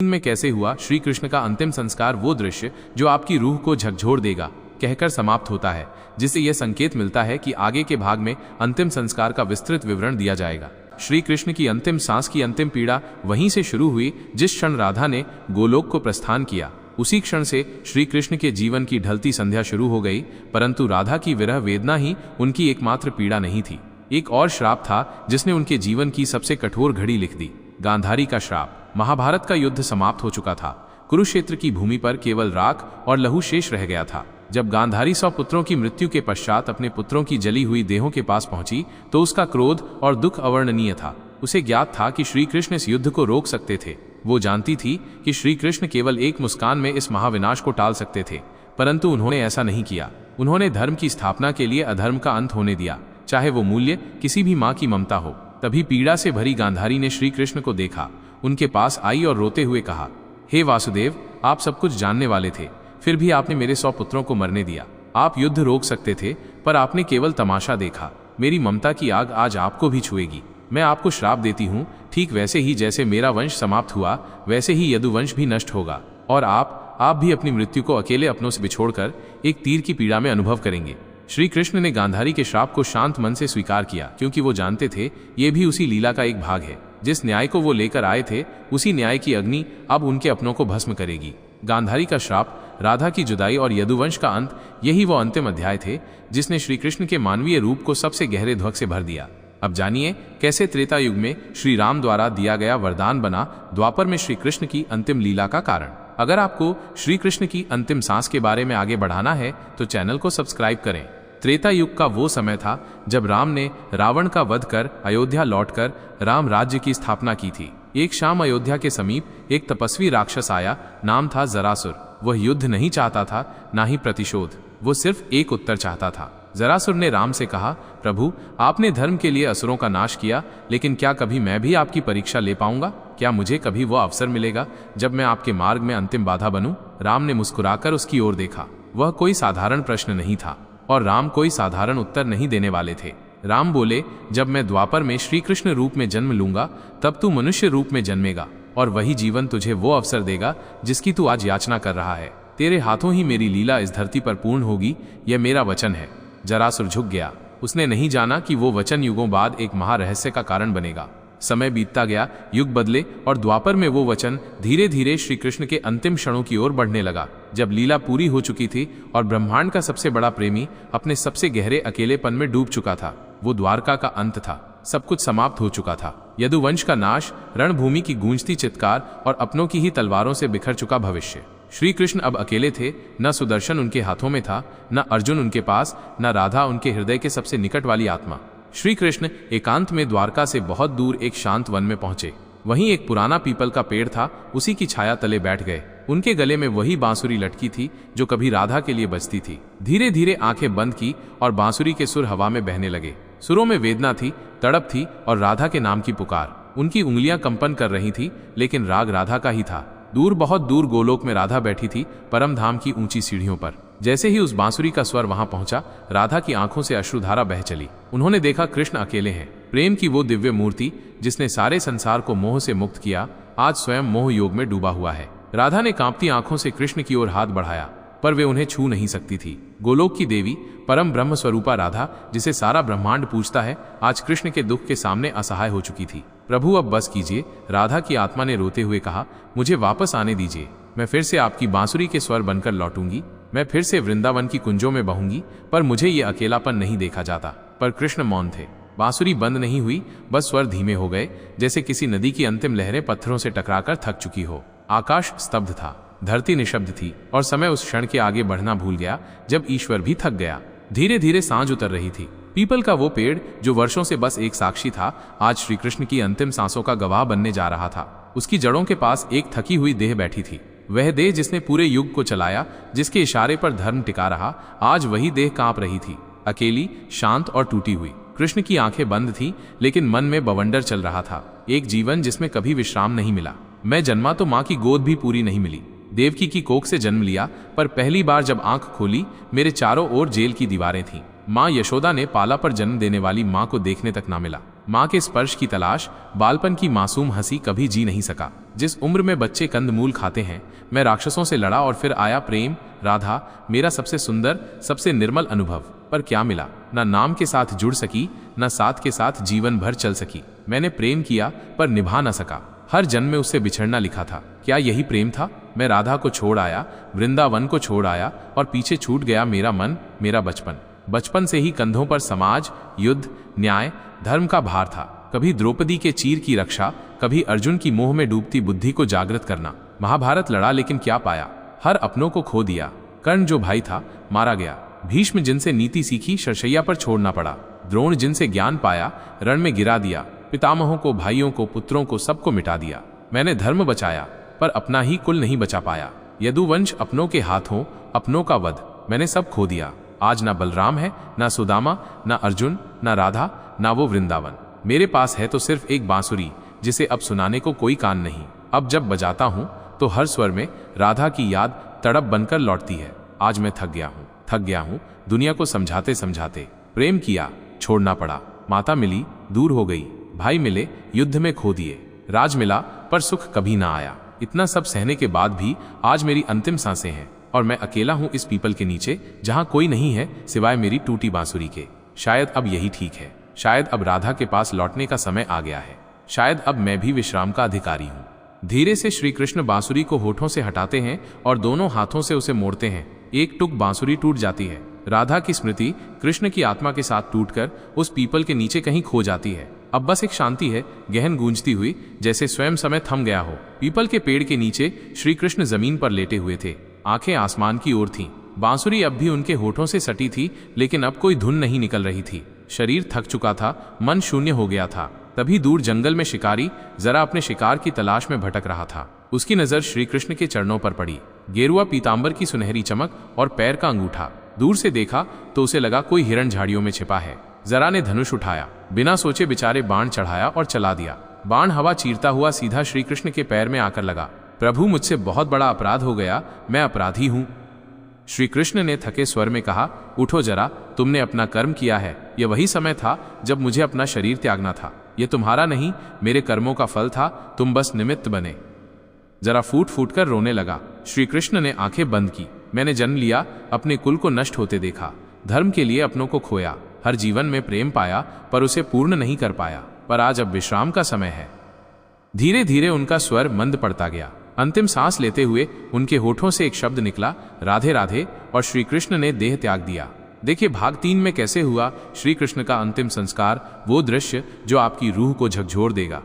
में कैसे हुआ। श्री कृष्ण का अंतिम संस्कार वो दृश्य जो आपकी रूह को झकझोर देगा कहकर समाप्त होता है, जिससे यह संकेत मिलता है कि आगे के भाग में अंतिम संस्कार का विस्तृत विवरण दिया जाएगा। श्री कृष्ण की अंतिम सांस की अंतिम पीड़ा वहीं से शुरू हुई जिस क्षण राधा ने गोलोक को प्रस्थान किया। उसी क्षण से श्री कृष्ण के जीवन की ढलती संध्या शुरू हो गई, परंतु राधा की विरह वेदना ही उनकी एकमात्र पीड़ा नहीं थी। एक और श्राप था जिसने उनके जीवन की सबसे कठोर घड़ी लिख दी, गांधारी का श्राप। महाभारत का युद्ध समाप्त हो चुका था। कुरुक्षेत्र की भूमि पर केवल राख और लहू शेष रह गया था। जब गांधारी 100 पुत्रों की मृत्यु के पश्चात अपने पुत्रों की जली हुई देहों के पास पहुंची तो उसका क्रोध और दुख अवर्णनीय था। उसे ज्ञात था कि श्री कृष्ण इस युद्ध को रोक सकते थे। वो जानती थी कि श्री कृष्ण केवल एक मुस्कान में इस महाविनाश को टाल सकते थे, परंतु उन्होंने ऐसा नहीं किया। उन्होंने धर्म की स्थापना के लिए अधर्म का अंत होने दिया, चाहे वो मूल्य किसी भी माँ की ममता हो। तभी पीड़ा से भरी गांधारी ने श्री कृष्ण को देखा, उनके पास आई और रोते हुए कहा, हे वासुदेव, आप सब कुछ जानने वाले थे, फिर भी आपने मेरे 100 पुत्रों को मरने दिया। आप युद्ध रोक सकते थे, पर आपने केवल तमाशा देखा। मेरी ममता की आग आज आपको भी छुएगी। मैं आपको श्राप देती हूँ, ठीक वैसे ही जैसे मेरा वंश समाप्त हुआ, वैसे ही यदुवंश भी नष्ट होगा, और आप भी अपनी मृत्यु को अकेले अपनों से बिछोड़कर एक तीर की पीड़ा में अनुभव करेंगे। श्री कृष्ण ने गांधारी के श्राप को शांत मन से स्वीकार किया, क्योंकि वो जानते थे ये भी उसी लीला का एक भाग है। जिस न्याय को वो लेकर आए थे, उसी न्याय की अग्नि अब उनके अपनों को भस्म करेगी। गांधारी का श्राप, राधा की जुदाई और यदुवंश का अंत, यही वो अंतिम अध्याय थे जिसने श्री कृष्ण के मानवीय रूप को सबसे गहरे ध्वक से भर दिया। अब जानिए कैसे त्रेता युग में श्री राम द्वारा दिया गया वरदान बना द्वापर में श्री कृष्ण की अंतिम लीला का कारण। अगर आपको श्री कृष्ण की अंतिम सांस के बारे में आगे बढ़ाना है तो चैनल को सब्सक्राइब करें। त्रेता युग का वो समय था जब राम ने रावण का वध कर अयोध्या लौटकर राम राज्य की स्थापना की थी। एक शाम अयोध्या के समीप एक तपस्वी राक्षस आया, नाम था जरासुर। वह युद्ध नहीं चाहता था, ना ही प्रतिशोध, वो सिर्फ एक उत्तर चाहता था। जरासुर ने राम से कहा, प्रभु, आपने धर्म के लिए असुरों का नाश किया, लेकिन क्या कभी मैं भी आपकी परीक्षा ले पाऊंगा? क्या मुझे कभी वो अवसर मिलेगा जब मैं आपके मार्ग में अंतिम बाधा बनूं? राम ने मुस्कुराकर उसकी ओर देखा। वह कोई साधारण प्रश्न नहीं था और राम कोई साधारण उत्तर नहीं देने वाले थे। राम बोले, जब मैं द्वापर में श्री कृष्ण रूप में जन्म लूंगा तब तू मनुष्य रूप में जन्मेगा, और वही जीवन तुझे वो अवसर देगा जिसकी तू आज याचना कर रहा है। तेरे हाथों ही मेरी लीला इस धरती पर पूर्ण होगी, यह मेरा वचन है। जरासुर झुक गया। उसने नहीं जाना कि वो वचन युगों बाद एक महारहस्य का कारण बनेगा। समय बीतता गया, युग बदले, और द्वापर में वो वचन धीरे धीरे श्री कृष्ण के अंतिम क्षणों की ओर बढ़ने लगा। जब लीला पूरी हो चुकी थी और ब्रह्मांड का सबसे बड़ा प्रेमी अपने सबसे गहरे अकेलेपन में डूब चुका था, वो द्वारका का अंत था। सब कुछ समाप्त हो चुका था। यदुवंश का नाश, रणभूमि की गूंजती चित्कार और अपनों की ही तलवारों से बिखर चुका भविष्य। श्री कृष्ण अब अकेले थे। न सुदर्शन उनके हाथों में था, न अर्जुन उनके पास, न राधा उनके हृदय के सबसे निकट वाली आत्मा। श्री कृष्ण एकांत में द्वारका से बहुत दूर एक शांत वन में पहुंचे। वहीं एक पुराना पीपल का पेड़ था, उसी की छाया तले बैठ गए। उनके गले में वही बांसुरी लटकी थी जो कभी राधा के लिए बजती थी। धीरे धीरे आंखें बंद की और बांसुरी के सुर हवा में बहने लगे। सुरों में वेदना थी, तड़प थी और राधा के नाम की पुकार। उनकी उंगलियां कंपन कर रही थी, लेकिन राग राधा का ही था। दूर, बहुत दूर गोलोक में राधा बैठी थी, परम धाम की ऊंची सीढ़ियों पर। जैसे ही उस बांसुरी का स्वर वहां पहुंचा, राधा की आंखों से अश्रुधारा बह चली। उन्होंने देखा कृष्ण अकेले हैं। प्रेम की वो दिव्य मूर्ति जिसने सारे संसार को मोह से मुक्त किया, आज स्वयं मोह योग में डूबा हुआ है। राधा ने कांपती आंखों से कृष्ण की ओर हाथ बढ़ाया, पर वे उन्हें छू नहीं सकती थी। गोलोक की देवी, परम ब्रह्म स्वरूपा राधा, जिसे सारा ब्रह्मांड पूजता है, आज कृष्ण के दुख के सामने असहाय हो चुकी थी। प्रभु, अब बस कीजिए, राधा की आत्मा ने रोते हुए कहा। मुझे वापस आने दीजिए। मैं फिर से आपकी बांसुरी के स्वर बनकर लौटूंगी। मैं फिर से वृंदावन की कुंजों में बहूंगी, पर मुझे ये अकेलापन नहीं देखा जाता। पर कृष्ण मौन थे। बांसुरी बंद नहीं हुई, बस स्वर धीमे हो गए, जैसे किसी नदी की अंतिम लहरें पत्थरों से टकराकर थक चुकी हो। आकाश स्तब्ध था, धरती निशब्द थी, और समय उस क्षण के आगे बढ़ना भूल गया जब ईश्वर भी थक गया। धीरे धीरे सांझ उतर रही थी। पीपल का वो पेड़ जो वर्षों से बस एक साक्षी था, आज श्री कृष्ण की अंतिम सांसों का गवाह बनने जा रहा था। उसकी जड़ों के पास एक थकी हुई देह बैठी थी। वह देह जिसने पूरे युग को चलाया, जिसके इशारे पर धर्म टिका रहा, आज वही देह कांप रही थी, अकेली, शांत और टूटी हुई। कृष्ण की आंखें बंद थी, लेकिन मन में बवंडर चल रहा था। एक जीवन जिसमें कभी विश्राम नहीं मिला। मैं जन्मा तो माँ की गोद भी पूरी नहीं मिली। देवकी की कोख से जन्म लिया, पर पहली बार जब आंख खोली, मेरे चारों ओर जेल की दीवारें थीं। माँ यशोदा ने पाला पर जन्म देने वाली माँ को देखने तक ना मिला। माँ के स्पर्श की तलाश, बालपन की मासूम हंसी कभी जी नहीं सका। जिस उम्र में बच्चे कंदमूल खाते हैं, मैं राक्षसों से लड़ा और फिर आया प्रेम। राधा मेरा सबसे सुंदर, सबसे निर्मल अनुभव। पर क्या मिला? ना नाम के साथ जुड़ सकी, ना साथ के साथ जीवन भर चल सकी। मैंने प्रेम किया पर निभा ना सका। हर जन्म में उससे बिछड़ना लिखा था। क्या यही प्रेम था? मैं राधा को छोड़ आया, वृंदावन को छोड़ आया और पीछे छूट गया मेरा मन, मेरा बचपन। बचपन से ही कंधों पर समाज, युद्ध, न्याय, धर्म का भार था। कभी द्रौपदी के चीर की रक्षा, कभी अर्जुन की मोह में डूबती बुद्धि को जागृत करना। महाभारत लड़ा लेकिन क्या पाया? हर अपनों को खो दिया। कर्ण जो भाई था, मारा गया। भीष्म जिनसे नीति सीखी, शरशैया पर छोड़ना पड़ा। द्रोण जिनसे ज्ञान पाया, रण में गिरा दिया। पितामहों को, भाइयों को, पुत्रों को, सबको मिटा दिया। मैंने धर्म बचाया पर अपना ही कुल नहीं बचा पाया। यदुवंश अपनों के हाथों, अपनों का वध, मैंने सब खो दिया। आज ना बलराम है, ना सुदामा, ना अर्जुन, ना राधा, ना वो वृंदावन। मेरे पास है तो सिर्फ एक बांसुरी, जिसे अब सुनाने को कोई कान नहीं। अब जब बजाता हूं तो हर स्वर में राधा की याद तड़प बनकर लौटती है। आज मैं थक गया हूं दुनिया को समझाते समझाते। प्रेम किया, छोड़ना पड़ा। माता मिली, दूर हो गई। भाई मिले, युद्ध में खो दिए। राज मिला पर सुख कभी ना आया। इतना सब सहने के बाद भी आज मेरी अंतिम सांसें हैं और मैं अकेला हूं इस पीपल के नीचे, जहां कोई नहीं है सिवाय मेरी टूटी बांसुरी के। शायद अब यही ठीक है। शायद अब राधा के पास लौटने का समय आ गया है। शायद अब मैं भी विश्राम का अधिकारी हूं। धीरे से श्री कृष्ण बांसुरी को होठों से हटाते हैं और दोनों हाथों से उसे मोड़ते हैं। एक टुक बांसुरी टूट जाती है। राधा की स्मृति कृष्ण की आत्मा के साथ टूटकर उस पीपल के नीचे कहीं खो जाती है। अब बस एक शांति है, गहन गूंजती हुई, जैसे स्वयं समय थम गया हो। पीपल के पेड़ के नीचे श्री कृष्ण जमीन पर लेटे हुए थे। आंखें आसमान की ओर थीं। बांसुरी अब भी उनके होठों से सटी थी, लेकिन अब कोई धुन नहीं निकल रही थी। शरीर थक चुका था, मन शून्य हो गया था। तभी दूर जंगल में शिकारी जरा अपने शिकार की तलाश में भटक रहा था। उसकी नजर श्री कृष्ण के चरणों पर पड़ी। गेरुआ पीतांबर की सुनहरी चमक और पैर का अंगूठा। दूर से देखा तो उसे लगा कोई हिरण झाड़ियों में छिपा है। जरा ने धनुष उठाया, बिना सोचे विचारे बाण चढ़ाया और चला दिया। बाण हवा चीरता हुआ सीधा श्री कृष्ण के पैर में आकर लगा। प्रभु, मुझसे बहुत बड़ा अपराध हो गया, मैं अपराधी हूं। श्री कृष्ण ने थके स्वर में कहा, उठो जरा, तुमने अपना कर्म किया है। यह वही समय था जब मुझे अपना शरीर त्यागना था। यह तुम्हारा नहीं, मेरे कर्मों का फल था। तुम बस निमित्त बने। जरा फूट फूट कर रोने लगा। श्री कृष्ण ने आंखें बंद की। मैंने जन्म लिया, अपने कुल को नष्ट होते देखा, धर्म के लिए अपनों को खोया, हर जीवन में प्रेम पाया पर उसे पूर्ण नहीं कर पाया। पर आज अब विश्राम का समय है। धीरे धीरे उनका स्वर मंद पड़ता गया। अंतिम सांस लेते हुए उनके होठों से एक शब्द निकला, राधे राधे, और श्री कृष्ण ने देह त्याग दिया। देखिए भाग 3 में कैसे हुआ श्री कृष्ण का अंतिम संस्कार, वो दृश्य जो आपकी रूह को झकझोर देगा।